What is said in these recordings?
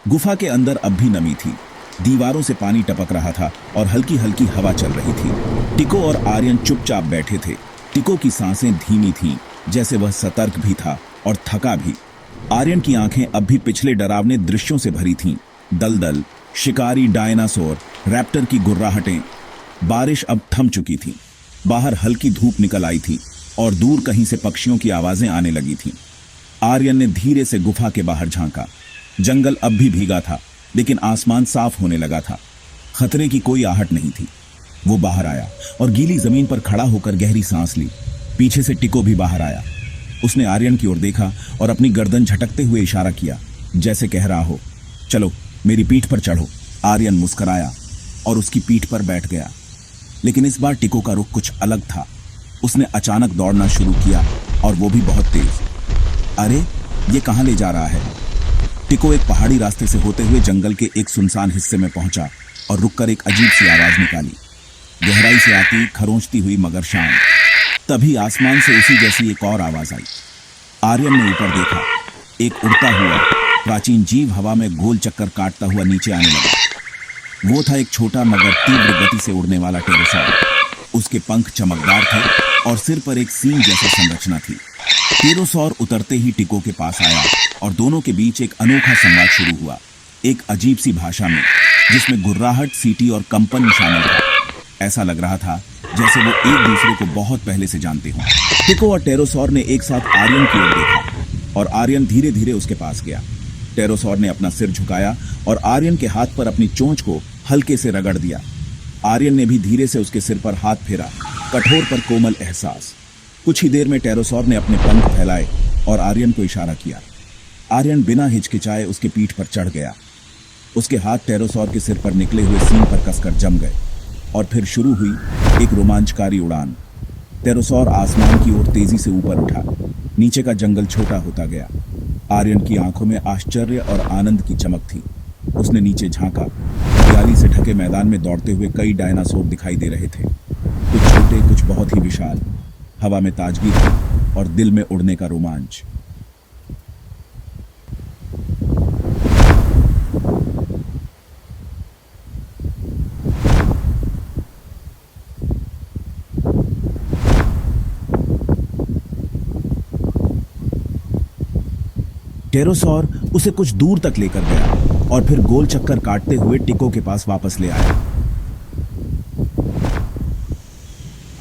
गुफा के अंदर अब भी नमी थी। दीवारों से पानी टपक रहा था और हल्की हल्की हवा चल रही थी। टिको और आर्यन चुपचाप बैठे थे। टिको की सांसें धीमी थीं, जैसे वह सतर्क भी था और थका भी। आर्यन की आंखें अब भी पिछले डरावने दृश्यों से भरी थीं। दलदल, शिकारी डायनासोर, रैप्टर की गुर्राहटें। बारिश अब थम चुकी थी। बाहर हल्की धूप निकल आई थी और दूर कहीं से पक्षियों की आवाजें आने लगी थीं। आर्यन ने धीरे से गुफा के बाहर झांका। जंगल अब भी भीगा था, लेकिन आसमान साफ होने लगा था। खतरे की कोई आहट नहीं थी। वो बाहर आया और गीली जमीन पर खड़ा होकर गहरी सांस ली। पीछे से टिको भी बाहर आया। उसने आर्यन की ओर देखा और अपनी गर्दन झटकते हुए इशारा किया, जैसे कह रहा हो, चलो मेरी पीठ पर चढ़ो। आर्यन मुस्कुराया और उसकी पीठ पर बैठ गया। लेकिन इस बार टिको का रुख कुछ अलग था। उसने अचानक दौड़ना शुरू किया, और वो भी बहुत तेज। अरे, ये कहां ले जा रहा है? टिको एक पहाड़ी रास्ते से होते हुए जंगल के एक सुनसान हिस्से में पहुंचा और रुककर एक अजीब सी आवाज निकाली। गहराई से आती, खरोंचती हुई मगर शांत। तभी आसमान से उसी जैसी एक और आवाज आई। आर्यन ने ऊपर देखा। एक उड़ता हुआ प्राचीन जीव हवा में गोल चक्कर काटता हुआ नीचे आने लगा। वो था एक छोटा मगर तीव्र गति से उड़ने वाला टेरोसॉर। उसके पंख चमकदार थे और सिर पर एक सींग जैसी संरचना थी। टेरोसॉर उतरते ही टिको के पास आया और दोनों के बीच एक अनोखा संवाद शुरू हुआ, एक अजीब सी भाषा में, जिसमें गुर्राहट, सीटी और कंपन शामिल था। ऐसा लग रहा था जैसे वो एक दूसरे को बहुत पहले से जानते हों। टिको और टेरोसॉर ने एक साथ आर्यन की ओर देखा और आर्यन धीरे धीरे उसके पास गया। टेरोसॉर ने अपना सिर झुकाया और आर्यन के हाथ पर अपनी चोंच को हल्के से रगड़ दिया। आर्यन ने भी धीरे से उसके सिर पर हाथ फेरा, कठोर पर कोमल एहसास। कुछ ही देर में टेरोसॉर ने अपने पंख फैलाए और आर्यन को इशारा किया। आर्यन बिना हिचकिचाए उसके पीठ पर चढ़ गया। उसके हाथ टेरोसॉर के सिर पर निकले हुए सींग पर कसकर जम गए और फिर शुरू हुई एक रोमांचकारी उड़ान। टेरोसॉर आसमान की ओर तेजी से ऊपर उठा। नीचे का जंगल छोटा होता गया। आर्यन की आंखों में आश्चर्य और आनंद की चमक थी। उसने नीचे झांका। हरियाली से ढके मैदान में दौड़ते हुए कई डायनासोर दिखाई दे रहे थे। कुछ छोटे, कुछ बहुत ही विशाल। हवा में ताजगी थी और दिल में उड़ने का रोमांच। टेरोसॉर उसे कुछ दूर तक लेकर गया और फिर गोल चक्कर काटते हुए टिको के पास वापस ले आया।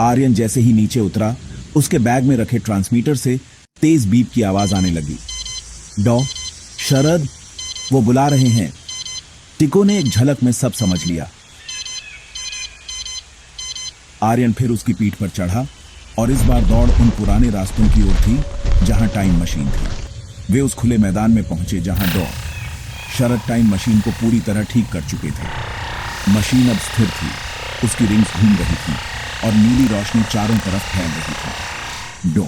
आर्यन जैसे ही नीचे उतरा, उसके बैग में रखे ट्रांसमीटर से तेज बीप की आवाज आने लगी। डॉ, शरद, वो बुला रहे हैं। टिको ने एक झलक में सब समझ लिया। आर्यन फिर उसकी पीठ पर चढ़ा और इस बार दौड़ उन पुराने रास्तों की ओर थी जहां टाइम मशीन थी। वे उस खुले मैदान में पहुंचे जहां डॉ, शरद टाइम मशीन को पूरी तरह ठीक कर चुके थे। मशीन अब स्थिर थी, उसकी रिंग्स घूम रही थी और नीली रोशनी चारों तरफ फैल रही थी। डॉ,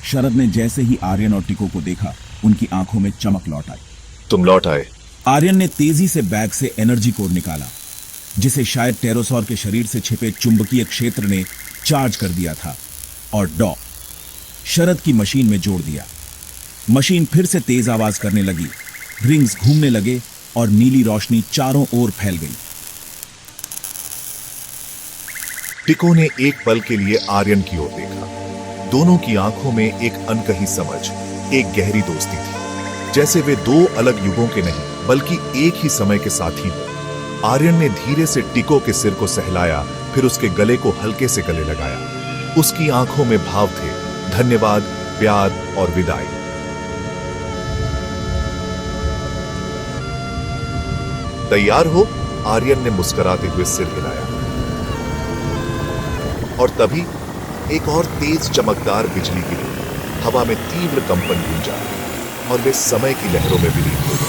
शरद ने जैसे ही आर्यन और टिको को देखा, उनकी आंखों में चमक लौट आई। तुम लौट आए। आर्यन ने तेजी से बैग से एनर्जी कोड निकाला, जिसे शायद टेरोसॉर के शरीर से छिपे चुंबकीय क्षेत्र ने चार्ज कर दिया था, और डॉ, शरद की मशीन में जोड़ दिया। मशीन फिर से तेज आवाज करने लगी, रिंग्स घूमने लगे और नीली रोशनी चारों ओर फैल गई। टिको ने एक पल के लिए आर्यन की ओर देखा। दोनों की आंखों में एक अनकही समझ, एक गहरी दोस्ती थी, जैसे वे दो अलग युगों के नहीं बल्कि एक ही समय के साथी हो। आर्यन ने धीरे से टिको के सिर को सहलाया, फिर उसके गले को हल्के से गले लगाया। उसकी आंखों में भाव थे, धन्यवाद, प्यार और विदाई। तैयार हो? आर्यन ने मुस्कुराते हुए सिर हिलाया। और तभी एक और तेज चमकदार बिजली गिरी। हवा में तीव्र कंपन गूंजा और वे समय की लहरों में विलीन हो गए।